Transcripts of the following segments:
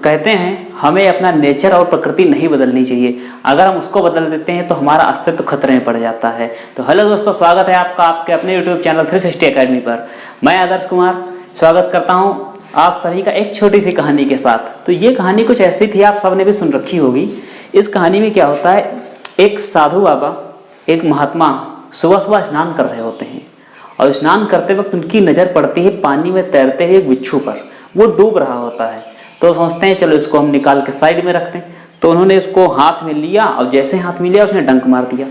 कहते हैं हमें अपना नेचर और प्रकृति नहीं बदलनी चाहिए। अगर हम उसको बदल देते हैं तो हमारा अस्तित्व खतरे में पड़ जाता है। तो हेलो दोस्तों, स्वागत है आपका आपके अपने यूट्यूब चैनल 360 अकेडमी पर। मैं आदर्श कुमार स्वागत करता हूं आप सभी का एक छोटी सी कहानी के साथ। तो ये कहानी कुछ ऐसी थी, आप सबने भी सुन रखी होगी। इस कहानी में क्या होता है, एक साधु बाबा, एक महात्मा सुबह सुबह स्नान कर रहे होते हैं और स्नान करते वक्त उनकी नज़र पड़ती है पानी में तैरते हुए एक बिच्छू पर। वो डूब रहा होता है तो सोचते हैं चलो इसको हम निकाल के साइड में रखते हैं। तो उन्होंने उसको हाथ में लिया और जैसे हाथ में लिया उसने डंक मार दिया।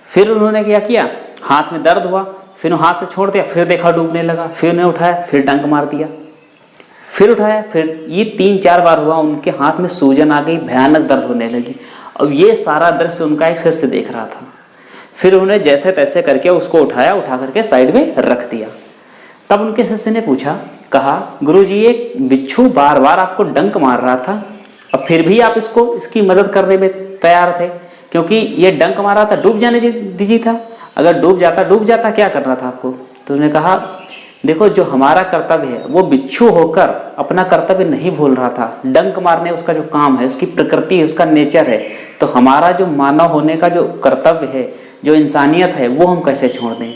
फिर उन्होंने क्या किया, हाथ में दर्द हुआ, फिर हाथ से छोड़ दिया, फिर देखा डूबने लगा, फिर उन्हें उठाया, फिर डंक मार दिया, फिर उठाया, फिर ये 3-4 बार हुआ। उनके हाथ में सूजन आ गई, भयानक दर्द होने लगी। और ये सारा दृश्य उनका एक शिष्य देख रहा था। फिर उन्होंने जैसे तैसे करके उसको उठाया, उठा करके साइड में रख दिया। तब उनके शिष्य ने पूछा, कहा गुरुजी एक बिच्छू बार बार आपको डंक मार रहा था और फिर भी आप इसकी मदद करने में तैयार थे, क्योंकि ये डंक मारा था, डूब जाने दीजिए था। अगर डूब जाता क्या करना था आपको? तो उन्होंने कहा देखो, जो हमारा कर्तव्य है वो बिच्छू होकर अपना कर्तव्य नहीं भूल रहा था। डंक मारने उसका जो काम है, उसकी प्रकृति है, उसका नेचर है। तो हमारा जो मानव होने का जो कर्तव्य है, जो इंसानियत है, वो हम कैसे छोड़ दें?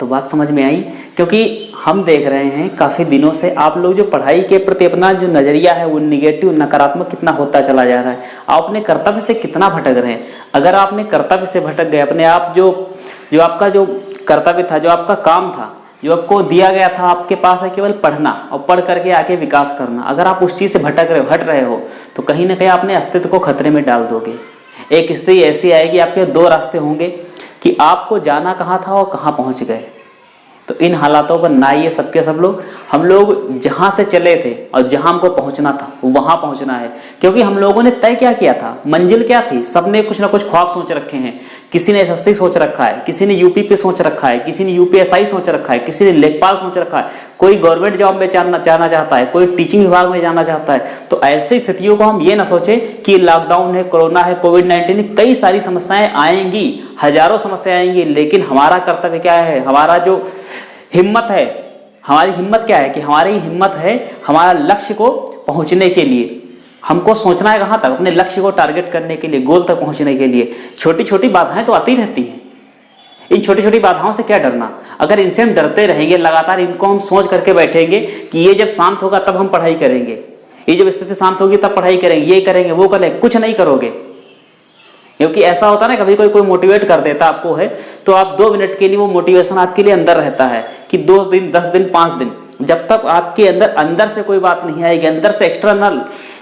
तो बात समझ में आई, क्योंकि हम देख रहे हैं काफ़ी दिनों से आप लोग जो पढ़ाई के प्रति अपना जो नज़रिया है वो निगेटिव, नकारात्मक कितना होता चला जा रहा है। आप अपने कर्तव्य से कितना भटक रहे हैं। अगर आप अपने कर्तव्य से भटक गए, अपने आप जो आपका जो कर्तव्य था, जो आपका काम था, जो आपको दिया गया था, आपके पास है केवल पढ़ना और पढ़ करके आगे विकास करना। अगर आप उस चीज़ से हट रहे हो तो कहीं ना कहीं अपने अस्तित्व को खतरे में डाल दोगे। एक स्थिति ऐसी आएगी, आपके 2 रास्ते होंगे कि आपको जाना कहाँ था और कहाँ पहुँच गए। तो इन हालातों पर ना ये सबके सब लोग, हम लोग जहाँ से चले थे और जहाँ हमको पहुँचना था वहाँ पहुँचना है। क्योंकि हम लोगों ने तय क्या किया था, मंजिल क्या थी, सबने कुछ ना कुछ ख्वाब सोच रखे हैं। किसी ने एसएससी सोच रखा है, किसी ने यूपी पे सोच रखा है, किसी ने यूपीएसआई सोच रखा है, किसी ने लेखपाल सोच रखा है, कोई गवर्नमेंट जॉब में जाना चाहता है, कोई टीचिंग विभाग में जाना चाहता है। तो ऐसी स्थितियों को हम ये ना सोचें कि लॉकडाउन है, कोरोना है, कोविड-19, कई सारी समस्याएं आएंगी, हजारों समस्याएं आएंगी। लेकिन हमारा कर्तव्य क्या है, हमारा जो हिम्मत है, हमारी हिम्मत क्या है कि हमारी हिम्मत है हमारा लक्ष्य को पहुंचने के लिए। हमको सोचना है कहाँ तक, अपने लक्ष्य को टारगेट करने के लिए, गोल तक पहुंचने के लिए। छोटी छोटी बाधाएं तो आती रहती हैं, इन छोटी छोटी बाधाओं से क्या डरना। अगर इनसे हम डरते रहेंगे, लगातार इनको हम सोच करके बैठेंगे कि ये जब शांत होगा तब हम पढ़ाई करेंगे, ये जब स्थिति शांत होगी तब पढ़ाई करेंगे, ये करेंगे वो करेंगे, कुछ नहीं करोगे। क्योंकि ऐसा होता है ना, कभी कोई मोटिवेट कर देता आपको है तो आप 2 मिनट के लिए वो मोटिवेशन आपके लिए अंदर रहता है कि 2 दिन, 10 दिन, 5 दिन, जब तक आपके अंदर से कोई बात नहीं आएगी, अंदर से एक्सटर्नल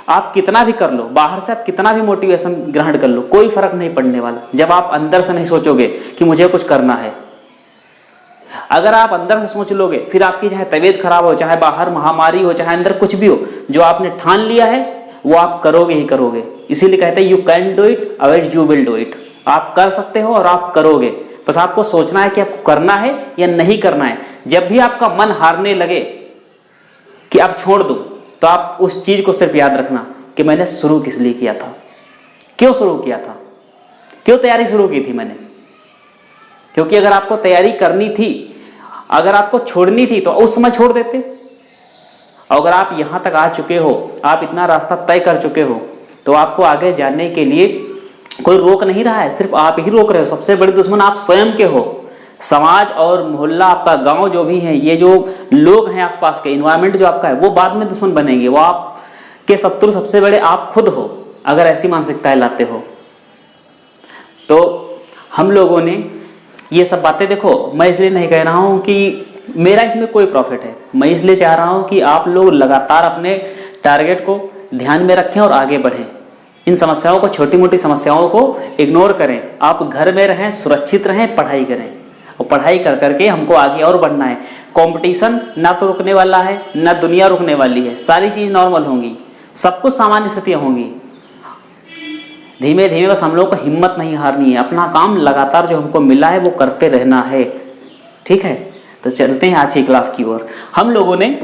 आप कितना भी कर लो, बाहर से आप कितना भी मोटिवेशन ग्रहण कर लो, कोई फर्क नहीं पड़ने वाला जब आप अंदर से नहीं सोचोगे कि मुझे कुछ करना है। अगर आप अंदर से सोच लोगे, फिर आपकी चाहे तबीयत खराब हो, चाहे बाहर महामारी हो, चाहे अंदर कुछ भी हो, जो आपने ठान लिया है वो आप करोगे ही करोगे। इसीलिए कहते हैं यू कैन डू इट और यू विल डू इट। आप कर सकते हो और आप करोगे, बस आपको सोचना है कि आपको करना है या नहीं करना है। जब भी आपका मन हारने लगे कि आप छोड़ दो, तो आप उस चीज को सिर्फ याद रखना कि मैंने शुरू किस लिए किया था, क्यों शुरू किया था, क्यों तैयारी शुरू की थी मैंने। क्योंकि अगर आपको तैयारी करनी थी, अगर आपको छोड़नी थी तो उस समय छोड़ देते। अगर आप यहां तक आ चुके हो, आप इतना रास्ता तय कर चुके हो, तो आपको आगे जाने के लिए कोई रोक नहीं रहा है, सिर्फ आप ही रोक रहे हो। सबसे बड़े दुश्मन आप स्वयं के हो। समाज और मोहल्ला, आपका गांव जो भी है, ये जो लोग हैं आसपास के, इन्वायरमेंट जो आपका है, वो बाद में दुश्मन बनेंगे। वो आपके शत्रु सबसे बड़े आप खुद हो, अगर ऐसी मानसिकताएं लाते हो। तो हम लोगों ने ये सब बातें, देखो मैं इसलिए नहीं कह रहा हूँ कि मेरा इसमें कोई प्रॉफिट है, मैं इसलिए चाह रहा हूँ कि आप लोग लगातार अपने टारगेट को ध्यान में रखें और आगे बढ़ें। इन समस्याओं को, छोटी मोटी समस्याओं को इग्नोर करें। आप घर में रहें, सुरक्षित रहें, पढ़ाई करें, और पढ़ाई कर करके हमको आगे और बढ़ना है। कंपटीशन ना तो रुकने वाला है, ना दुनिया रुकने वाली है। सारी चीज़ नॉर्मल होंगी, सब कुछ सामान्य स्थितियाँ होंगी। धीमे धीमे बस हम लोग को हिम्मत नहीं हारनी है, अपना काम लगातार जो हमको मिला है वो करते रहना है। ठीक है, तो चलते हैं आज की क्लास की ओर। हम लोगों ने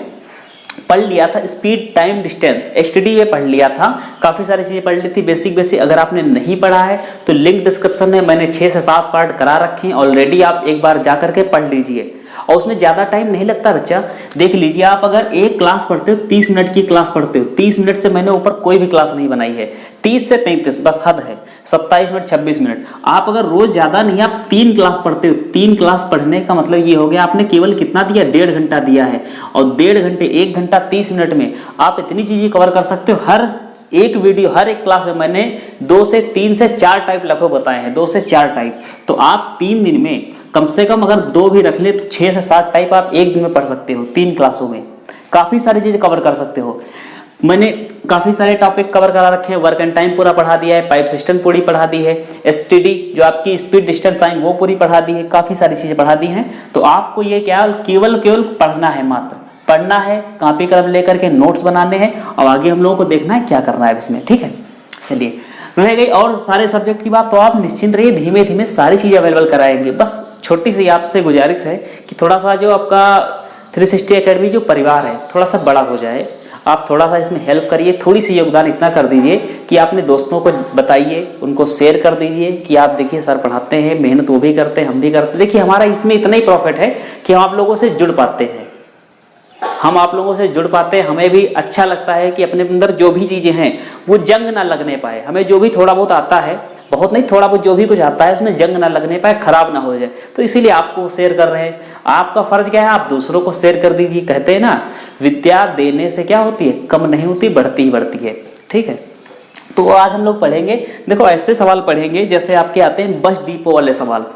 पढ़ लिया था स्पीड, टाइम, डिस्टेंस, एसटीडी में पढ़ लिया था। काफ़ी सारी चीज़ें पढ़ ली थी बेसिक। अगर आपने नहीं पढ़ा है तो लिंक डिस्क्रिप्शन में मैंने 6 से 7 पार्ट करा रखे हैं ऑलरेडी, आप एक बार जा करके पढ़ लीजिए। और उसमें ज़्यादा टाइम नहीं लगता बच्चा। देख लीजिए, आप अगर एक क्लास पढ़ते हो, 30 मिनट की क्लास पढ़ते हो, 30 मिनट से मैंने ऊपर कोई भी क्लास नहीं बनाई है, 30 से 33 बस हद है, 27 मिनट 26 मिनट। आप अगर रोज़ ज़्यादा नहीं, आप 3 क्लास पढ़ते हो, 3 क्लास पढ़ने का मतलब ये हो गया आपने केवल कितना दिया, 1.5 घंटा दिया है। और 1.5 घंटे 1 घंटा 30 मिनट में आप इतनी चीज़ें कवर कर सकते हो। हर एक वीडियो, हर एक क्लास में मैंने 2 से 3 से 4 टाइप लगभग बताए हैं, 2 से 4 टाइप। तो आप 3 दिन में कम से कम अगर 2 भी रख ले तो 6 से 7 टाइप आप एक दिन में पढ़ सकते हो। 3 क्लासों में काफ़ी सारी चीज़ें कवर कर सकते हो। मैंने काफ़ी सारे टॉपिक कवर करा रखे हैं। वर्क एंड टाइम पूरा पढ़ा दिया है, पाइप सिस्टम पूरी पढ़ा दी है, एसटीडी जो आपकी स्पीड डिस्टेंस टाइम वो पूरी पढ़ा दी है, काफ़ी सारी चीज़ें पढ़ा दी हैं। तो आपको ये क्या केवल पढ़ना है, मात्र पढ़ना है, कॉपी कलम लेकर के नोट्स बनाने हैं और आगे हम लोगों को देखना है क्या करना है इसमें। ठीक है, चलिए रह गई और सारे सब्जेक्ट की बात, तो आप निश्चिंत रहिए, धीमे धीमे सारी चीज़ें अवेलेबल कराएंगे। बस छोटी सी आपसे गुजारिश है कि थोड़ा सा जो आपका 360 एकेडमी जो परिवार है थोड़ा सा बड़ा हो जाए। आप थोड़ा सा इसमें हेल्प करिए, थोड़ी सी योगदान इतना कर दीजिए कि अपने दोस्तों को बताइए, उनको शेयर कर दीजिए कि आप देखिए सर पढ़ाते हैं, मेहनत वो भी करते हैं, हम भी करते हैं। देखिए हमारा इसमें इतना ही प्रॉफिट है कि हम आप लोगों से जुड़ पाते हैं, हम आप लोगों से जुड़ पाते हैं। हमें भी अच्छा लगता है कि अपने अंदर जो भी चीज़ें हैं वो जंग ना लगने पाए। हमें जो भी थोड़ा बहुत आता है, बहुत नहीं थोड़ा बहुत जो भी कुछ आता है उसमें जंग ना लगने पाए, खराब ना हो जाए, तो इसीलिए आपको शेयर कर रहे हैं। आपका फर्ज क्या है, आप दूसरों को शेयर कर दीजिए। कहते हैं ना, विद्या देने से क्या होती है, कम नहीं होती, बढ़ती ही बढ़ती है। ठीक है, तो आज हम लोग पढ़ेंगे, देखो ऐसे सवाल पढ़ेंगे जैसे आपके आते हैं बस डिपो वाले सवाल,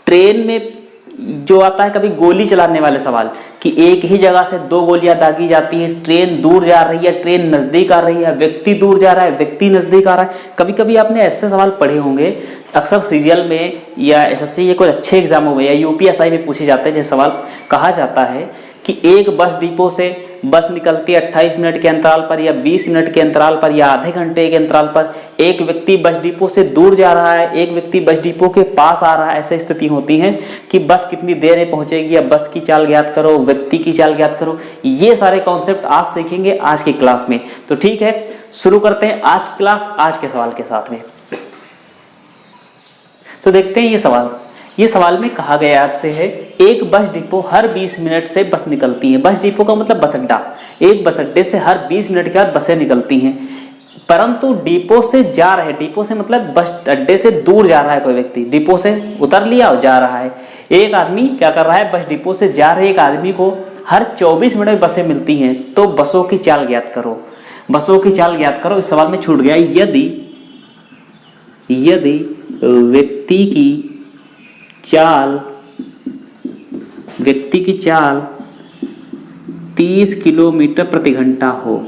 ट्रेन में जो आता है कभी गोली चलाने वाले सवाल कि एक ही जगह से 2 गोलियां दागी जाती हैं, ट्रेन दूर जा रही है, ट्रेन नज़दीक आ रही है, व्यक्ति दूर जा रहा है, व्यक्ति नज़दीक आ रहा है। कभी कभी आपने ऐसे सवाल पढ़े होंगे, अक्सर सीरियल में या एसएससी के कुछ अच्छे एग्जामों में या यूपीएसआई में पूछे जाते हैं। जैसे सवाल कहा जाता है कि एक बस डिपो से बस निकलती है 28 मिनट के अंतराल पर या 20 मिनट के अंतराल पर या आधे घंटे के अंतराल पर, एक व्यक्ति बस डिपो से दूर जा रहा है, एक व्यक्ति बस डिपो के पास आ रहा है। ऐसी स्थिति होती है कि बस कितनी देर में पहुंचेगी या बस की चाल ज्ञात करो, व्यक्ति की चाल ज्ञात करो। ये सारे कॉन्सेप्ट आज सीखेंगे आज की क्लास में। तो ठीक है, शुरू करते हैं आज की क्लास आज के सवाल के साथ में। तो देखते हैं ये सवाल में कहा गया आपसे है, एक बस डिपो हर 20 मिनट से बस निकलती है। बस डिपो का मतलब बस अड्डा, एक बस अड्डे से हर 20 मिनट के बाद बसें निकलती हैं, परंतु डिपो से जा रहे, डिपो से मतलब बस अड्डे से दूर जा रहा है कोई व्यक्ति, डिपो से उतर लिया और जा रहा है। एक आदमी क्या कर रहा है, बस डिपो से जा रहे एक आदमी को हर 24 मिनट में बसें मिलती हैं, तो बसों की चाल ज्ञात करो। बसों की चाल ज्ञात करो, इस सवाल में छूट गया। यदि व्यक्ति की चाल 30 किलोमीटर प्रति घंटा हो,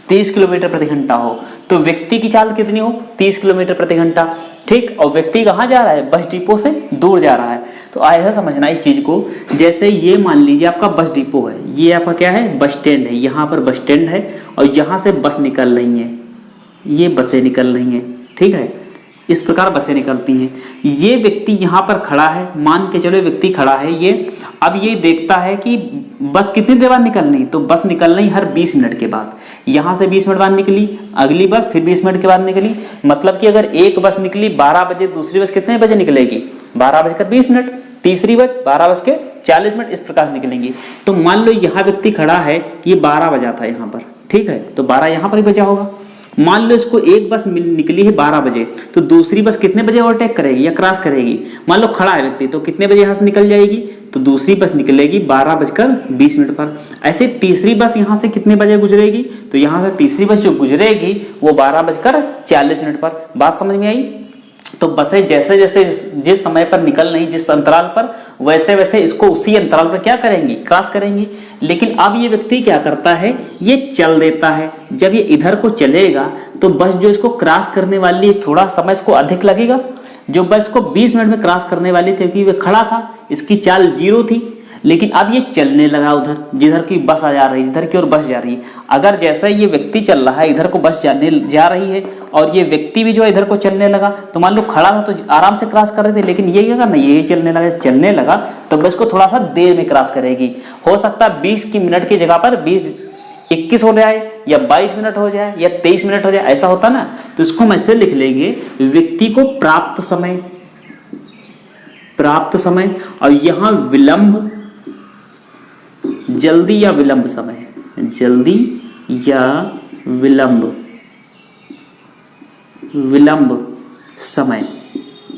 30 किलोमीटर प्रति घंटा हो, तो व्यक्ति की चाल कितनी हो, 30 किलोमीटर प्रति घंटा। ठीक, और व्यक्ति कहाँ जा रहा है, बस डिपो से दूर जा रहा है। तो ऐसा समझना इस चीज को, जैसे ये मान लीजिए आपका बस डिपो है, ये आपका क्या है, बस स्टैंड है, यहाँ पर बस स्टैंड है और यहाँ से बस निकल रही है, ये बसें निकल रही हैं। ठीक है, इस प्रकार बसें निकलती हैं। ये व्यक्ति यहाँ पर खड़ा है, मान के चलो व्यक्ति खड़ा है, ये अब ये देखता है कि बस कितनी देर बाद निकलनी, तो बस निकल रही हर 20 मिनट के बाद। यहाँ से 20 मिनट बाद निकली अगली बस, फिर 20 मिनट के बाद निकली, मतलब कि अगर एक बस निकली 12 बजे, दूसरी बस कितने बजे निकलेगी, 12:20, तीसरी बस 12:40 इस प्रकार से निकलेंगी। तो मान लो यहाँ व्यक्ति खड़ा है, ये 12 बजा था यहाँ पर, ठीक है, तो 12 यहाँ पर ही बजा होगा। मान लो इसको एक बस निकली है 12 बजे, तो दूसरी बस कितने बजे ओवरटेक करेगी या क्रॉस करेगी, मान लो खड़ा है व्यक्ति, तो कितने बजे यहाँ से निकल जाएगी, तो दूसरी बस निकलेगी 12:20 पर। ऐसे तीसरी बस यहाँ से कितने बजे गुजरेगी, तो यहाँ से तीसरी बस जो गुजरेगी वो 12:40 पर। बात समझ में आई। तो बसें जैसे जैसे जिस समय पर निकल रही, जिस अंतराल पर, वैसे वैसे इसको उसी अंतराल पर क्या करेंगी, क्रॉस करेंगी। लेकिन अब ये व्यक्ति क्या करता है, ये चल देता है। जब ये इधर को चलेगा तो बस जो इसको क्रॉस करने वाली थोड़ा समय इसको अधिक लगेगा। जो बस को 20 मिनट में क्रॉस करने वाली थी, क्योंकि वह खड़ा था, इसकी चाल 0 थी, लेकिन अब ये चलने लगा उधर जिधर की बस आ जा रही है, जिधर की ओर बस जा रही है। अगर जैसा ये व्यक्ति चल रहा है, इधर को बस जा रही है और ये व्यक्ति भी जो है इधर को चलने लगा, तो मान लो खड़ा था तो आराम से क्रॉस कर रहे थे, लेकिन ये क्या करना, यही चलने लगा तो बस को थोड़ा सा देर में क्रॉस करेगी। हो सकता है 20 की मिनट की जगह पर 21 हो जाए या 22 मिनट हो जाए या 23 मिनट हो जाए, ऐसा होता ना। तो इसको हम ऐसे लिख लेंगे, व्यक्ति को प्राप्त प्राप्त समय, और यहाँ विलंब, जल्दी या विलंब समय, जल्दी या विलंब समय।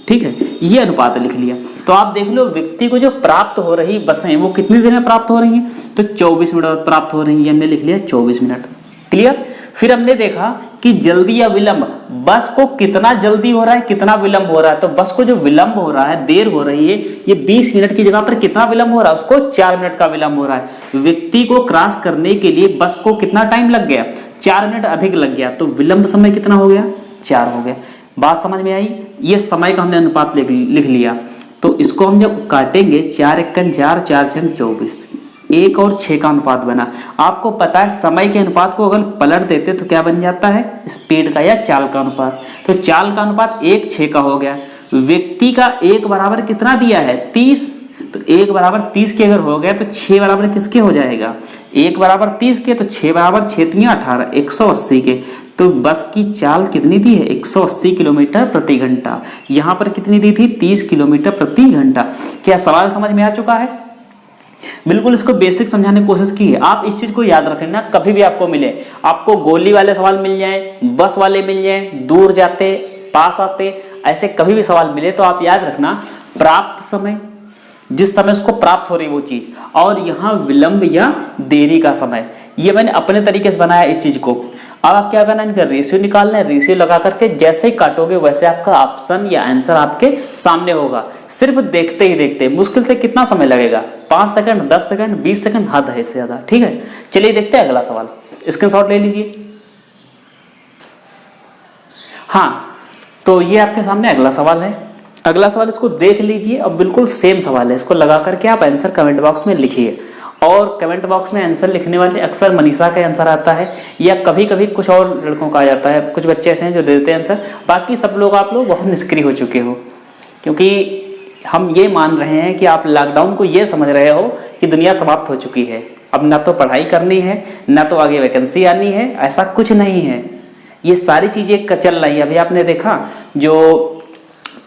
ठीक है, ये अनुपात लिख लिया। तो आप देख लो व्यक्ति को जो प्राप्त हो रही बसें वो कितनी देर में प्राप्त हो रही हैं, तो 24 मिनट प्राप्त हो रही है, हमने लिख लिया 24 मिनट। क्लियर। फिर हमने देखा कि जल्दी या विलंब, बस को कितना जल्दी हो रहा है कितना विलंब हो रहा है। तो बस को जो विलंब हो रहा है, देर हो रही है, ये 20 मिनट की जगह पर कितना विलंब हो रहा है, उसको 4 मिनट का विलंब हो रहा है। व्यक्ति को क्रॉस करने के लिए बस को कितना टाइम लग गया, 4 मिनट अधिक लग गया, तो विलंब समय कितना हो गया, 4 हो गया। बात समझ में आई। ये समय का हमने अनुपात लिख लिया। तो इसको हम जब काटेंगे 4 एकन 4, 4 छंग 24, 1 और 6 का अनुपात बना। आपको पता है समय के अनुपात को अगर पलट देते तो क्या बन जाता है, स्पीड का या चाल का अनुपात। तो चाल का अनुपात 1 6 का हो गया। व्यक्ति का 1 बराबर कितना दिया है, 30, तो 1 बराबर 30 के अगर हो गया तो 6 बराबर किसके हो जाएगा, 1 बराबर 30 के, तो 6 बराबर 6 3 18, 180 के। तो बस की चाल कितनी दी है, 180 किलोमीटर प्रति घंटा। यहाँ पर कितनी दी थी, 30 किलोमीटर प्रति घंटा। क्या सवाल समझ में आ चुका है। बिल्कुल इसको बेसिक समझाने की कोशिश की है। आप इस चीज को याद रखना, कभी भी आपको मिले, आपको गोली वाले सवाल मिल जाए, बस वाले मिल जाए, दूर जाते पास आते, ऐसे कभी भी सवाल मिले तो आप याद रखना प्राप्त समय, जिस समय उसको प्राप्त हो रही वो चीज, और यहाँ विलंब या देरी का समय। ये मैंने अपने तरीके से बनाया इस चीज को। अब आप क्या करना, इनका रेशियो निकालना है। रेशियो लगा करके जैसे ही काटोगे वैसे आपका ऑप्शन या आंसर आपके सामने होगा। सिर्फ देखते ही देखते मुश्किल से कितना समय लगेगा, 5 सेकंड, 10 सेकंड, 20 सेकंड, हद है इससे ज्यादा। ठीक है, चलिए देखते हैं अगला सवाल। स्क्रीनशॉट ले लीजिए। हाँ, तो ये आपके सामने अगला सवाल है। अगला सवाल इसको देख लीजिए, अब बिल्कुल सेम सवाल है। इसको लगा करके आप आंसर कमेंट बॉक्स में लिखिए। और कमेंट बॉक्स में आंसर लिखने वाले अक्सर मनीषा का आंसर आता है, या कभी कभी कुछ और लड़कों का आ जाता है। कुछ बच्चे ऐसे हैं जो देते हैं आंसर, बाकी सब लोग आप लोग बहुत निष्क्रिय हो चुके हो, क्योंकि हम ये मान रहे हैं कि आप लॉकडाउन को ये समझ रहे हो कि दुनिया समाप्त हो चुकी है, अब ना तो पढ़ाई करनी है ना तो आगे वैकेंसी आनी है। ऐसा कुछ नहीं है, ये सारी चीज़ें चल रही है। अभी आपने देखा जो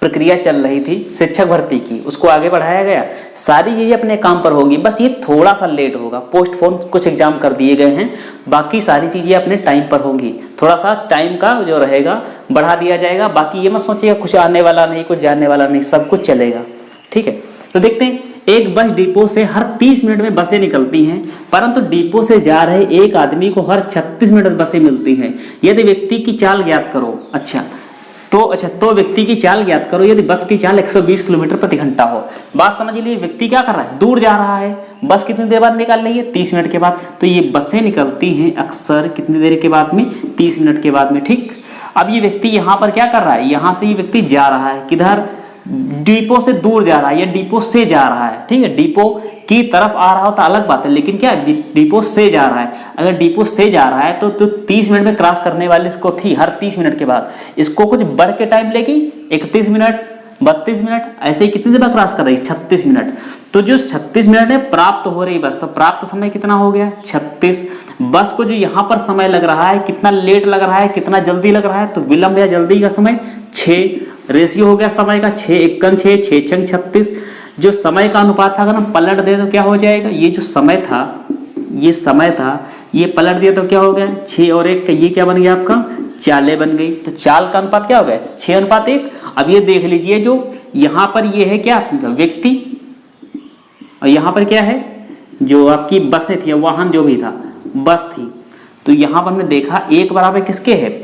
प्रक्रिया चल रही थी शिक्षक भर्ती की, उसको आगे बढ़ाया गया, सारी चीज़ें अपने काम पर होंगी, बस ये थोड़ा सा लेट होगा। पोस्टपोन कुछ एग्जाम कर दिए गए हैं, बाकी सारी चीज़ें अपने टाइम पर होंगी। थोड़ा सा टाइम का जो रहेगा बढ़ा दिया जाएगा। बाकी ये मत सोचिएगा कुछ आने वाला नहीं, कुछ जाने वाला नहीं, सब कुछ चलेगा। ठीक है, तो देखते हैं। एक बस डिपो से हर 30 मिनट में बसें निकलती हैं, परंतु डिपो से जा रहे एक आदमी को हर 36 मिनट बसें मिलती हैं। यदि व्यक्ति की चाल ज्ञात करो। तो व्यक्ति की चाल ज्ञात करो यदि बस की चाल 120 किलोमीटर प्रति घंटा हो। बात समझ लीजिए, व्यक्ति क्या कर रहा है, दूर जा रहा है, बस कितनी देर बाद निकाल रही है, 30 मिनट के बाद। तो ये बसें निकलती हैं अक्सर कितनी देर के बाद में, 30 मिनट के बाद में। ठीक, अब ये व्यक्ति यहाँ पर क्या कर रहा है, यहाँ से ये व्यक्ति जा रहा है किधर, डिपो से दूर जा रहा है या डिपो से जा रहा है। ठीक है, डिपो की तरफ आ रहा हो तो अलग बात है, लेकिन क्या डिपो से जा रहा है। अगर डिपो से जा रहा है तो 30 मिनट में क्रॉस करने वाली इसको थी हर 30 मिनट के बाद, इसको कुछ बढ़ के टाइम लेगी, 31 मिनट, 32 मिनट, ऐसे ही कितनी देर बाद क्रॉस कर रही है, 36 मिनट। तो जो 36 मिनट में प्राप्त हो रही बस, तो प्राप्त समय कितना हो गया, 36। बस को जो यहाँ पर समय लग रहा है, कितना लेट लग रहा है, कितना जल्दी लग रहा है, तो विलंब या जल्दी का समय 6। रेशियो हो गया समय का 6 एकन 6, 6 छंग 36। जो समय का अनुपात था अगर हम पलट दे तो क्या हो जाएगा, ये जो समय था, ये पलट दिया तो क्या हो गया, 6 और 1 का ये क्या बन गया आपका, चालें बन गई। तो चाल का अनुपात क्या हो गया, 6:1। अब ये देख लीजिए, जो यहाँ पर ये है क्या व्यक्ति, और यहाँ पर क्या है जो आपकी बसें थी, वाहन जो भी था, बस थी। तो यहाँ पर हमने देखा 1 बराबर किसके है,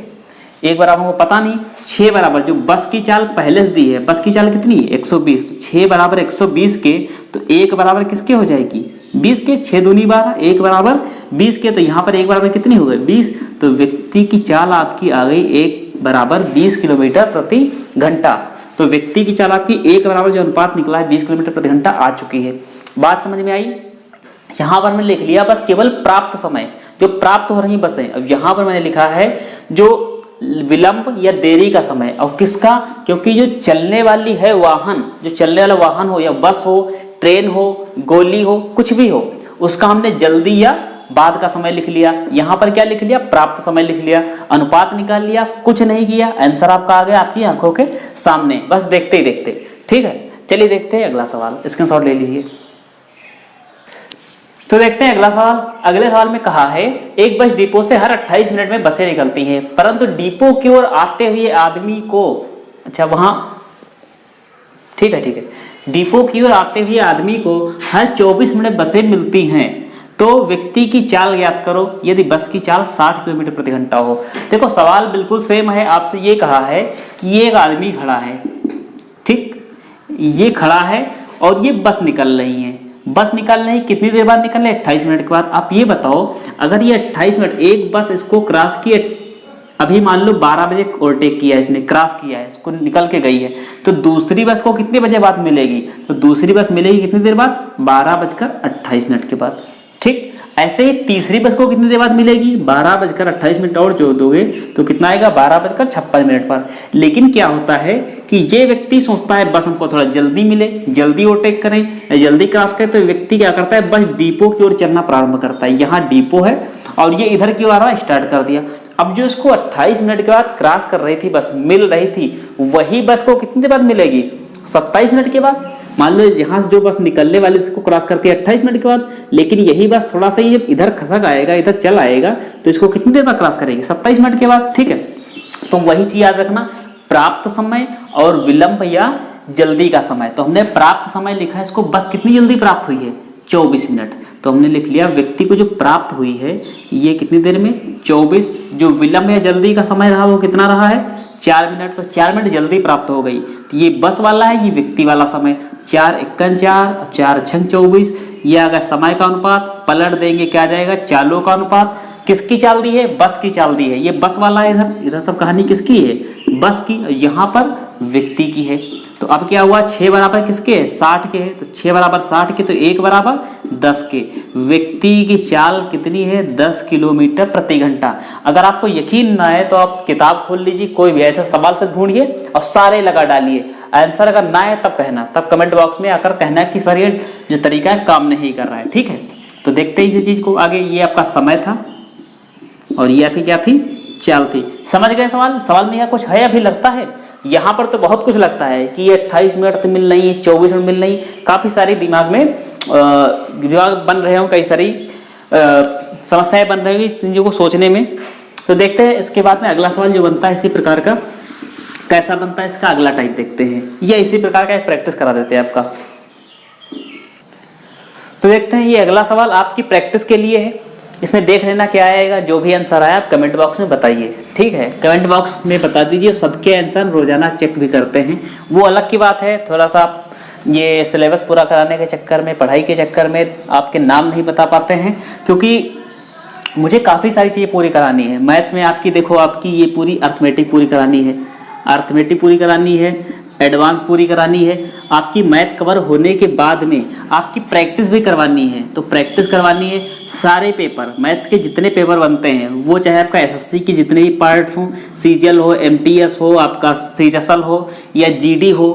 1 बराबर को पता नहीं, 6 बराबर जो बस की चाल पहले से दी है, बस की चाल कितनी है 120, तो 6 बराबर 120 के, तो 1 बराबर किसके हो जाएगी 20 के, 6 दूनी 12, 1 बराबर 20 के, तो यहाँ पर 1 बराबर कितनी हो गई 20। तो व्यक्ति की चाल आपकी आ गई 1 बराबर 20 किलोमीटर प्रति घंटा। तो व्यक्ति की चाल आपकी 1 बराबर जो अनुपात निकला है 20 किलोमीटर प्रति घंटा आ चुकी है। बात समझ में आई। यहाँ पर मैंने लिख लिया बस केवल प्राप्त समय, जो प्राप्त हो रही बसें। अब यहाँ पर मैंने लिखा है जो विलंब या देरी का समय, और किसका, क्योंकि जो चलने वाली है वाहन, जो चलने वाला वाहन हो या बस हो, ट्रेन हो, गोली हो, कुछ भी हो, उसका हमने जल्दी या बाद का समय लिख लिया। यहाँ पर क्या लिख लिया, प्राप्त समय लिख लिया, अनुपात निकाल लिया, कुछ नहीं किया, आंसर आपका आ गया आपकी आंखों के सामने, बस देखते ही देखते। ठीक है, चलिए देखते हैं अगला सवाल, स्क्रीनशॉट ले लीजिए। तो देखते हैं अगला सवाल। अगले सवाल में कहा है एक बस डिपो से हर 28 मिनट में बसें निकलती हैं, परंतु डिपो की ओर आते हुए आदमी को, अच्छा वहां ठीक है, डिपो की ओर आते हुए आदमी को हर 24 मिनट बसें मिलती हैं, तो व्यक्ति की चाल ज्ञात करो यदि बस की चाल 60 किलोमीटर प्रति घंटा हो। देखो सवाल बिल्कुल सेम है, आपसे ये कहा है कि ये एक आदमी खड़ा है, ठीक, ये खड़ा है और ये बस निकल रही है। बस निकल रही कितनी देर बाद निकल रही है? 28 मिनट के बाद। आप ये बताओ अगर ये 28 मिनट, एक बस इसको क्रॉस किए, अभी मान लो 12 बजे ओवरटेक किया है इसने, क्रॉस किया है, इसको निकल के गई है, तो दूसरी बस को कितने बजे बाद मिलेगी? तो दूसरी बस मिलेगी कितनी देर बाद? 12:28 के बाद, ठीक। ऐसे ही तीसरी बस को कितनी देर बाद मिलेगी? 12:28 और जोड़ दोगे तो कितना आएगा? 12:56 पर। लेकिन क्या होता है कि ये व्यक्ति सोचता है बस हमको थोड़ा जल्दी मिले, जल्दी ओवरटेक करें, जल्दी क्रॉस करें, तो व्यक्ति क्या करता है? बस डिपो की ओर चलना प्रारंभ करता है। यहाँ डिपो है और ये इधर की ओर स्टार्ट कर दिया। अब जो इसको 28 मिनट के बाद क्रॉस कर रही थी, बस मिल रही थी, वही बस को कितनी देर बाद मिलेगी? 27 मिनट के बाद। मान लो यहाँ से जो बस निकलने वाली थी को क्रॉस करती है 28 मिनट के बाद, लेकिन यही बस थोड़ा सा ये इधर खसक आएगा, इधर चल आएगा, तो इसको कितनी देर बाद क्रॉस करेगी? 27 मिनट के बाद, ठीक है। तो वही चीज याद रखना, प्राप्त समय और विलंब या जल्दी का समय। तो हमने प्राप्त समय लिखा है, इसको बस कितनी जल्दी प्राप्त हुई है? 24 मिनट। तो हमने लिख लिया व्यक्ति को जो प्राप्त हुई है ये कितनी देर में? 24। जो विलंब या जल्दी का समय रहा वो कितना रहा है? 4 मिनट। तो 4 मिनट जल्दी प्राप्त हो गई। तो ये बस वाला है, ये व्यक्ति वाला समय। 4 × 4 4 × 24। ये अगर समय का अनुपात पलट देंगे क्या आ जाएगा? चालों का अनुपात। किसकी चाल दी है? बस की चाल दी है। ये बस वाला है, इधर सब कहानी किसकी है? बस की। यहाँ पर व्यक्ति की है। तो अब क्या हुआ? 6 बराबर किसके है? 60 के है। तो 6 बराबर 60 के, तो 1 बराबर 10 के। व्यक्ति की चाल कितनी है? 10 किलोमीटर प्रति घंटा। अगर आपको यकीन ना है तो आप किताब खोल लीजिए, कोई भी ऐसे सवाल से ढूंढिए और सारे लगा डालिए। आंसर अगर ना है तब कहना, तब कमेंट बॉक्स में आकर कहना कि सर ये जो तरीका है काम नहीं कर रहा है, ठीक है। तो देखते हैं इसी चीज को आगे। ये आपका समय था और ये आपकी क्या थी? चाल थी। समझ गए सवाल? सवाल में यहाँ कुछ है अभी लगता है? यहाँ पर तो बहुत कुछ लगता है कि ये 28 मिनट तो मिल रही है, 24 मिनट मिल रही, काफ़ी सारी दिमाग में बन रहे हो, कई सारी समस्याएं बन रही हैं चीज़ों को सोचने में। तो देखते हैं इसके बाद में अगला सवाल जो बनता है इसी प्रकार का, कैसा बनता है इसका अगला टाइप देखते हैं, या इसी प्रकार का एक प्रैक्टिस करा देते हैं आपका। तो देखते हैं ये अगला सवाल आपकी प्रैक्टिस के लिए है। इसमें देख लेना क्या आएगा, जो भी आंसर आया आप कमेंट बॉक्स में बताइए, ठीक है। कमेंट बॉक्स में बता दीजिए। सबके आंसर रोजाना चेक भी करते हैं, वो अलग की बात है। थोड़ा सा ये सिलेबस पूरा कराने के चक्कर में, पढ़ाई के चक्कर में आपके नाम नहीं बता पाते हैं, क्योंकि मुझे काफ़ी सारी चीज़ें पूरी करानी है। मैथ्स में आपकी देखो, आपकी ये पूरी अर्थमेटिक पूरी करानी है, अर्थमेटिक पूरी करानी है, एडवांस पूरी करानी है। आपकी मैथ कवर होने के बाद में आपकी प्रैक्टिस भी करवानी है। तो प्रैक्टिस करवानी है सारे पेपर, मैथ्स के जितने पेपर बनते हैं, वो चाहे आपका एसएससी के जितने भी पार्ट्स हों, सीजीएल हो, एमटीएस हो, आपका सीएसएल हो या जीडी हो,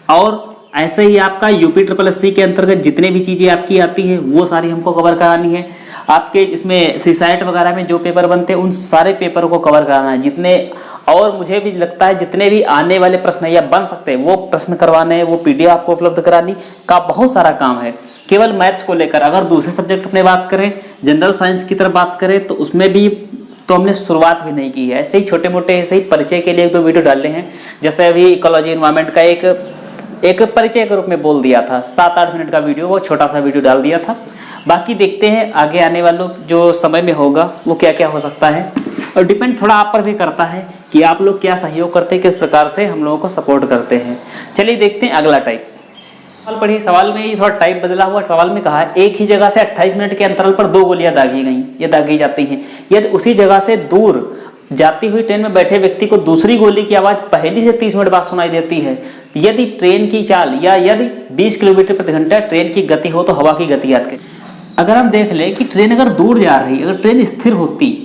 और ऐसे ही आपका यूपी SSS के अंतर्गत जितने भी चीज़ें आपकी आती हैं वो सारी हमको कवर करानी है। आपके इसमें सीसाइट वगैरह में जो पेपर बनते हैं उन सारे पेपरों को कवर कराना है, जितने, और मुझे भी लगता है जितने भी आने वाले प्रश्न या बन सकते हैं वो प्रश्न करवाने हैं, वो पीडीएफ आपको उपलब्ध करानी का बहुत सारा काम है केवल मैथ्स को लेकर। अगर दूसरे सब्जेक्ट अपने बात करें, जनरल साइंस की तरफ बात करें, तो उसमें भी तो हमने शुरुआत भी नहीं की है। ऐसे ही छोटे मोटे ऐसे ही परिचय के लिए 1-2 वीडियो डाले हैं, जैसे अभी इकोलॉजी एनवायरनमेंट का एक परिचय के रूप में बोल दिया था, 7-8 मिनट का वीडियो, वो छोटा सा वीडियो डाल दिया था। बाकी देखते हैं आगे आने वालों जो समय में होगा वो क्या क्या हो सकता है, और डिपेंड थोड़ा आप पर भी करता है कि आप लोग क्या सहयोग करते हैं, किस प्रकार से हम लोगों को सपोर्ट करते हैं। चलिए देखते हैं अगला टाइप। सवाल पढ़िए। सवाल में ये थोड़ा टाइप बदला हुआ। सवाल में कहा है एक ही जगह से 28 मिनट के अंतराल पर 2 गोलियां दागी गई, ये दागी जाती हैं। यदि उसी जगह से दूर जाती हुई ट्रेन में बैठे व्यक्ति को दूसरी गोली की आवाज़ पहली से 30 मिनट बाद सुनाई देती है, यदि ट्रेन की चाल या यदि 20 किलोमीटर प्रति घंटा ट्रेन की गति हो तो हवा की गति याद करें। अगर हम देख लें कि ट्रेन अगर दूर जा रही, अगर ट्रेन स्थिर होती,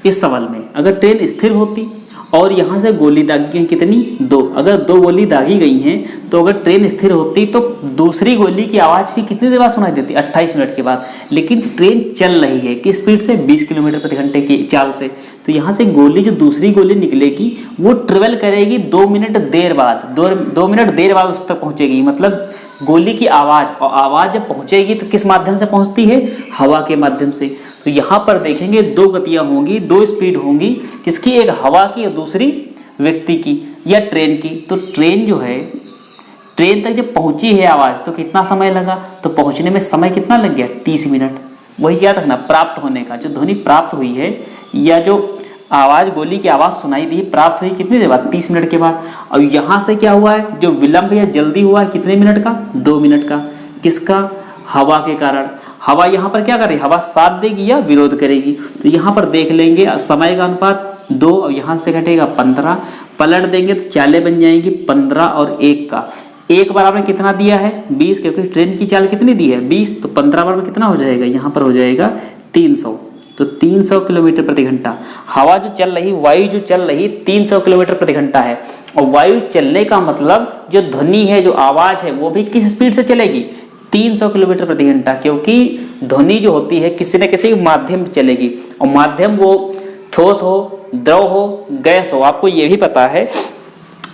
इस सवाल में अगर ट्रेन स्थिर होती और यहाँ से गोली दागी गई कितनी, 2, अगर 2 गोली दागी गई हैं तो अगर ट्रेन स्थिर होती तो दूसरी गोली की आवाज़ भी कितनी देर बाद सुनाई देती, 28 मिनट के बाद। लेकिन ट्रेन चल रही है किस स्पीड से, 20 किलोमीटर प्रति घंटे की चाल से, तो तो यहाँ से गोली जो दूसरी गोली निकलेगी वो ट्रेवल करेगी 2 मिनट देर बाद, 2 मिनट देर बाद उस तक पहुँचेगी। मतलब गोली की आवाज़, और आवाज़ जब पहुँचेगी तो किस माध्यम से पहुँचती है? हवा के माध्यम से। तो यहाँ पर देखेंगे 2 गतियाँ होंगी, 2 स्पीड होंगी, किसकी? एक हवा की और दूसरी व्यक्ति की या ट्रेन की। तो ट्रेन जो है, ट्रेन तक जब पहुँची है आवाज़ तो कितना समय लगा? तो पहुँचने में समय कितना लग गया? 30 मिनट। वही याद रखना, प्राप्त होने का, जो ध्वनि प्राप्त हुई है या जो आवाज़, गोली की आवाज़ सुनाई दी, प्राप्त हुई कितनी देर बाद? 30 मिनट के बाद। और यहाँ से क्या हुआ है? जो विलंब या जल्दी हुआ है कितने मिनट का? 2 मिनट का। किसका? हवा के कारण। हवा यहाँ पर क्या कर रही है? हवा साथ देगी या विरोध करेगी। तो यहाँ पर देख लेंगे समय का अनुपात 2 और यहाँ से घटेगा 15, पलट देंगे तो चालें बन जाएंगी 15 और 1 का। 1 बार आपने कितना दिया है? 20, क्योंकि ट्रेन की चाल कितनी दी है? 20। तो 15 बार में कितना हो जाएगा? यहाँ पर हो जाएगा 300। तो 300 किलोमीटर प्रति घंटा। हवा जो चल रही, वायु जो चल रही 300 किलोमीटर प्रति घंटा है। और वायु चलने का मतलब जो ध्वनि है, जो आवाज़ है, वो भी किस स्पीड से चलेगी? 300 किलोमीटर प्रति घंटा। क्योंकि ध्वनि जो होती है किसी न किसी माध्यम में चलेगी, और माध्यम वो ठोस हो, द्रव हो, गैस हो। आपको ये भी पता है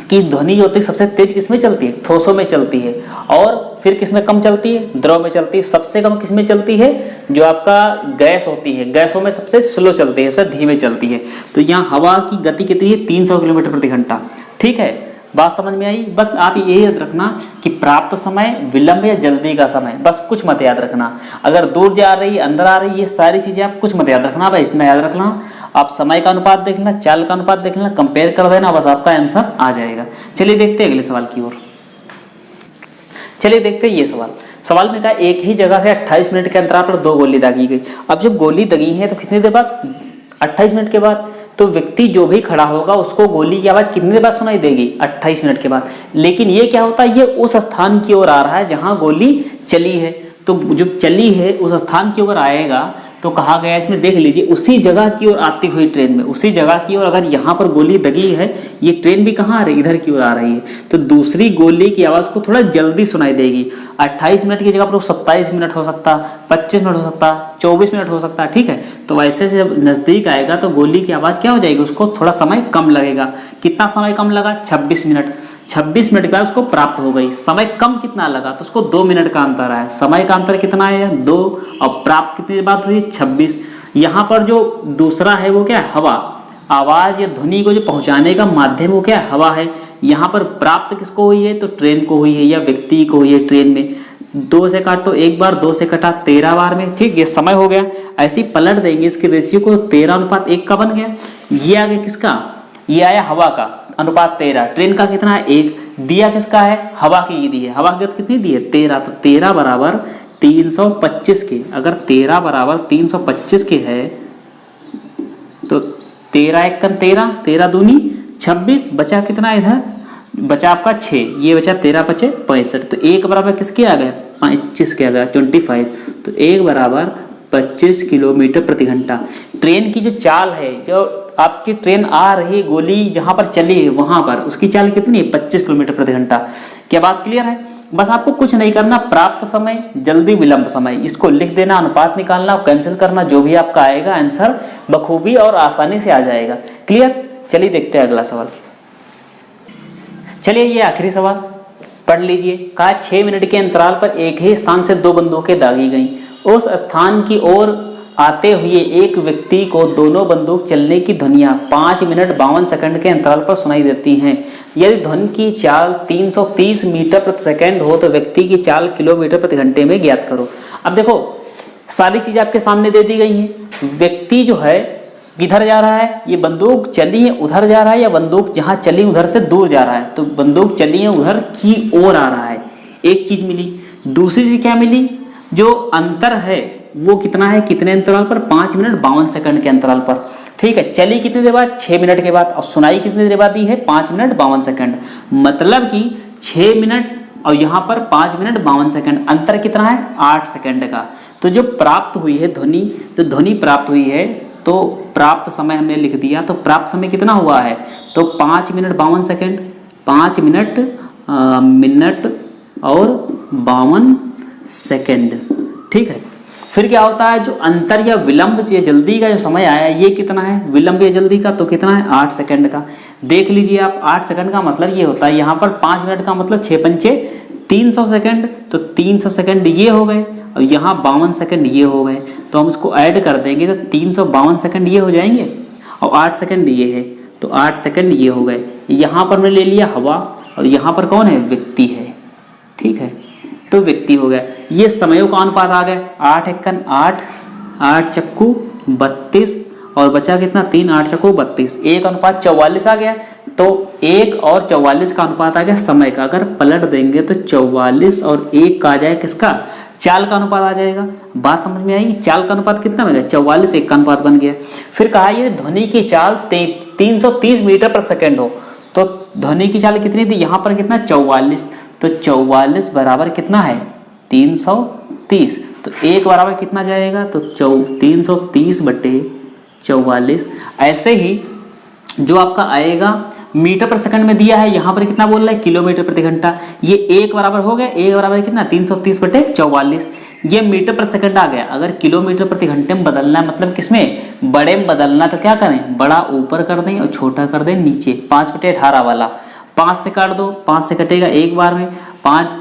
कि ध्वनि जो होती है सबसे तेज किसमें चलती है? ठोसों में चलती है। और फिर किसमें कम चलती है? द्रव में चलती है। सबसे कम किसमें चलती है? जो आपका गैस होती है, गैसों में सबसे स्लो चलती है, सबसे धीमे चलती है। तो यहाँ हवा की गति कितनी है? 300 किलोमीटर प्रति घंटा। ठीक है, बात समझ में आई? बस आप ये याद रखना कि प्राप्त समय, विलंब या जल्दी का समय, बस कुछ मत याद रखना। अगर दूर जा रही, अंदर आ रही, ये सारी चीज़ें आप कुछ मत याद रखना। भाई इतना याद रखना, आप समय का अनुपात देख लेना, चाल का अनुपात देख लेना, कंपेयर कर देना, बस आपका आंसर आ जाएगा। चलिए देखते हैं अगले सवाल की ओर। चलिए देखते हैं ये सवाल में कहा एक ही जगह से 28 मिनट के अंतराल पर 2 गोली दागी गई। अब जब गोली दगी है तो कितनी देर बाद? 28 मिनट के बाद। तो व्यक्ति जो भी खड़ा होगा उसको गोली की आवाज़ कितनी देर बाद सुनाई देगी? 28 मिनट के बाद। लेकिन ये क्या होता है? ये उस स्थान की ओर आ रहा है जहाँ गोली चली है। तो जो चली है उस स्थान की ओर आएगा। तो कहा गया इसमें देख लीजिए, उसी जगह की ओर आती हुई ट्रेन में, उसी जगह की ओर अगर यहाँ पर गोली दगी है, ये ट्रेन भी कहाँ आ रही है? इधर की ओर आ रही है। तो दूसरी गोली की आवाज़ को थोड़ा जल्दी सुनाई देगी। 28 मिनट की जगह पर 27 मिनट हो सकता, 25 मिनट हो सकता, 24 मिनट हो सकता। ठीक है, तो वैसे से जब नज़दीक आएगा तो गोली की आवाज़ क्या हो जाएगी? उसको थोड़ा समय कम लगेगा। कितना समय कम लगा? 26 मिनट। 26 मिनट के बाद उसको प्राप्त हो गई। समय कम कितना लगा? तो उसको 2 मिनट का अंतर आया। समय का अंतर कितना है? 2। और प्राप्त कितनी बात हुई? 26। यहाँ पर जो दूसरा है वो क्या है? हवा। आवाज़ या ध्वनि को जो पहुँचाने का माध्यम वो क्या है? हवा है। यहाँ पर प्राप्त किसको हुई है? तो ट्रेन को हुई है या व्यक्ति को हुई है ट्रेन में। 2 से काटो, 1 बार, 2 से कटा 13 बार में। ठीक, ये समय हो गया। ऐसे ही पलट देंगे इसके रेशियो को, 13:1 का बन गया। ये आ गया किसका? ये आया हवा का, अनुपात 13। ट्रेन का कितना है? 1। दिया किसका है? हवा की ये दी है। हवा की गति कितनी दी है? 13। तो 13 बराबर 325 के। अगर 13 बराबर 325 के है तो 13 × 13, 13 दूनी 26, बचा कितना इधर? बचा आपका 6, ये बचा 13 × 5 = 65। तो 1 बराबर किसके आ गए? 25 के आ गया, 25। तो 1 बराबर 25 किलोमीटर प्रति घंटा। ट्रेन की जो चाल है, जो आपकी ट्रेन आ रही है, गोली जहाँ पर चली है वहाँ पर उसकी चाल कितनी है? 25 किलोमीटर प्रति घंटा। क्या बात क्लियर है? बस आपको कुछ नहीं करना, प्राप्त समय, जल्दी, विलंब समय, इसको लिख देना, अनुपात निकालना, कैंसिल करना, जो भी आपका आएगा आंसर बखूबी और आसानी से आ जाएगा। क्लियर? चलिए देखते हैं अगला सवाल। चलिए ये आखिरी सवाल पढ़ लीजिए। कहा 6 मिनट के अंतराल पर एक ही स्थान से 2 बंदूकें दागी गईं। उस स्थान की ओर आते हुए एक व्यक्ति को दोनों बंदूक चलने की ध्वनियाँ 5 मिनट 52 सेकंड के अंतराल पर सुनाई देती हैं। यदि ध्वनि की चाल 330 मीटर प्रति सेकंड हो तो व्यक्ति की चाल किलोमीटर प्रति घंटे में ज्ञात करो। अब देखो सारी चीज़ आपके सामने दे दी गई हैं। व्यक्ति जो है किधर जा रहा है? ये बंदूक चली है उधर जा रहा है, या बंदूक जहाँ चली उधर से दूर जा रहा है? तो बंदूक चली है उधर की ओर आ रहा है। एक चीज़ मिली। दूसरी चीज़ क्या मिली? जो अंतर है वो कितना है? कितने अंतराल पर? 5 मिनट 52 सेकंड के अंतराल पर। ठीक है, चली कितनी देर बाद? 6 मिनट के बाद। और सुनाई कितनी देर बाद दी है? 5 मिनट 52 सेकंड। मतलब कि 6 मिनट और यहाँ पर 5 मिनट 52 सेकंड, अंतर कितना है? 8 सेकंड का। तो जो प्राप्त हुई है ध्वनि, तो ध्वनि प्राप्त हुई है, तो प्राप्त समय हमने लिख दिया। तो प्राप्त समय कितना हुआ है? तो 5 मिनट 52 सेकंड। 5 मिनट और 52 सेकंड। ठीक है, फिर क्या होता है, जो अंतर या विलंब या जल्दी का जो समय आया ये कितना है, विलंब या जल्दी का, तो कितना है 8 सेकंड का। देख लीजिए आप, 8 सेकंड का मतलब ये होता है, यहाँ पर 5 मिनट का मतलब 6 पंचे 300 सेकंड, तो 300 सेकंड ये हो गए और यहाँ 52 सेकंड ये हो गए। तो हम इसको ऐड कर देंगे तो 352 सेकंड ये हो जाएंगे और 8 सेकंड ये है, तो 8 सेकंड ये हो गए। यहाँ पर मैंने ले लिया हवा और यहाँ पर कौन है, व्यक्ति है, ठीक है, तो व्यक्ति हो गया। ये समयों का अनुपात आ गया, 8 एकन 8, 8 चक्कू 32 और बचा कितना 3, 8 चक्कू 32, 1:44 आ गया। तो 1 और 44 का अनुपात आ गया समय का। अगर पलट देंगे तो 44 और 1 का आ जाए किसका, चाल का अनुपात आ जाएगा। बात समझ में आएगी, चाल का अनुपात कितना बन गया, 44 1 का अनुपात बन गया। फिर कहा ये ध्वनि की चाल 330 मीटर प्रति सेकंड हो, तो ध्वनि की चाल कितनी थी, यहाँ पर कितना 44, तो 44 बराबर कितना है 330, तो 1 बराबर कितना जाएगा, तो 330 बटे 44। ऐसे ही जो आपका आएगा मीटर पर सेकंड में दिया है, यहाँ पर कितना बोल रहा है किलोमीटर प्रति घंटा, ये 1 बराबर हो गया, 1 बराबर कितना 330 बटे 44, ये मीटर प्रति सेकंड आ गया। अगर किलोमीटर प्रति घंटे में बदलना है, मतलब किसमें, बड़े में बदलना, तो क्या करें, बड़ा ऊपर कर दें और छोटा कर दें नीचे, 5/18 वाला, 5 से काट दो, 5 से कटेगा एक बार में, 5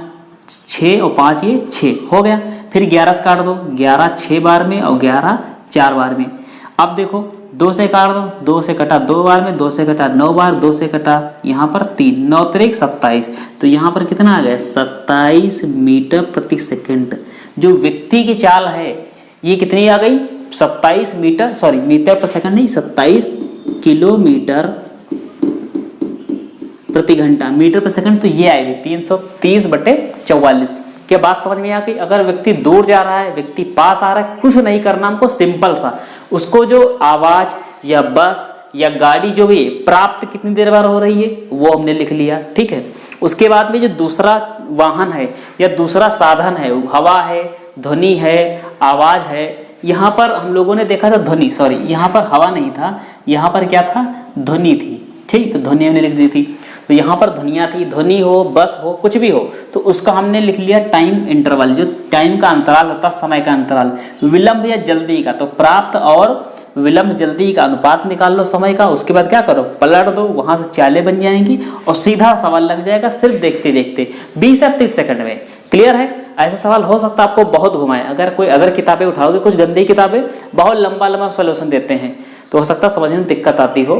6 और 5 ये 6 हो गया। फिर 11 से काट दो, 11 6 बार में और 11 4 बार में। अब देखो 2 से काट दो, 2 से कटा 2 बार में, 2 से कटा 9 बार, 2 से कटा यहाँ पर 3, 9 3 27, तो यहाँ पर कितना आ गया 27 मीटर प्रति सेकंड। जो व्यक्ति की चाल है ये कितनी आ गई, 27 मीटर, सॉरी मीटर प्रति सेकंड नहीं, 27 किलोमीटर प्रति घंटा, मीटर प्रति सेकंड, तो ये आएगी 330 बटे 44। क्या बात समझ में आ गई। अगर व्यक्ति दूर जा रहा है, व्यक्ति पास आ रहा है, कुछ नहीं करना हमको, सिंपल सा उसको जो आवाज या बस या गाड़ी जो भी प्राप्त कितनी देर बाद हो रही है वो हमने लिख लिया, ठीक है। उसके बाद में जो दूसरा वाहन है या दूसरा साधन है, हवा है, ध्वनि है, आवाज है, यहाँ पर हम लोगों ने देखा था ध्वनि, सॉरी यहाँ पर हवा नहीं था, यहाँ पर क्या था, ध्वनि थी, ठीक, तो ध्वनि हमने लिख दी थी। तो यहाँ पर ध्वनिया थी, ध्वनि हो, बस हो, कुछ भी हो, तो उसका हमने लिख लिया टाइम इंटरवल, जो टाइम का अंतराल होता है, समय का अंतराल। विलंब या जल्दी का, तो प्राप्त और विलंब जल्दी का अनुपात निकाल लो समय का। उसके बाद क्या करो, पलट दो, वहां से चालें बन जाएंगी और सीधा सवाल लग जाएगा, सिर्फ देखते देखते 20 या 30 सेकंड में। क्लियर है। ऐसा सवाल हो सकता है आपको बहुत घुमाए, अगर कोई अदर किताबें उठाओगे, कुछ गंदी किताबें बहुत लंबा लंबा सोल्यूशन देते हैं, तो हो सकता है समझने में दिक्कत आती हो।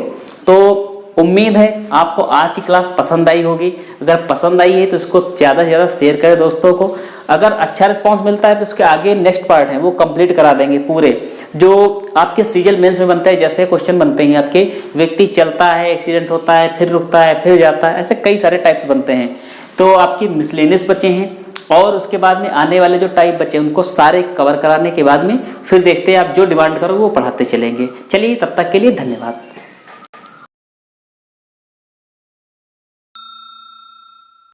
तो उम्मीद है आपको आज की क्लास पसंद आई होगी। अगर पसंद आई है तो इसको ज़्यादा से ज़्यादा शेयर करें दोस्तों को। अगर अच्छा रिस्पांस मिलता है तो उसके आगे नेक्स्ट पार्ट है वो कंप्लीट करा देंगे पूरे, जो आपके सीजल मेंस में बनते हैं। जैसे क्वेश्चन बनते हैं आपके, व्यक्ति चलता है, एक्सीडेंट होता है, फिर रुकता है, फिर जाता है, ऐसे कई सारे टाइप्स बनते हैं। तो आपकी मिसलेनियस बचे हैं और उसके बाद में आने वाले जो टाइप बचे उनको सारे कवर कराने के बाद में फिर देखते हैं आप जो डिमांड करो वो पढ़ाते चलेंगे। चलिए तब तक के लिए धन्यवाद।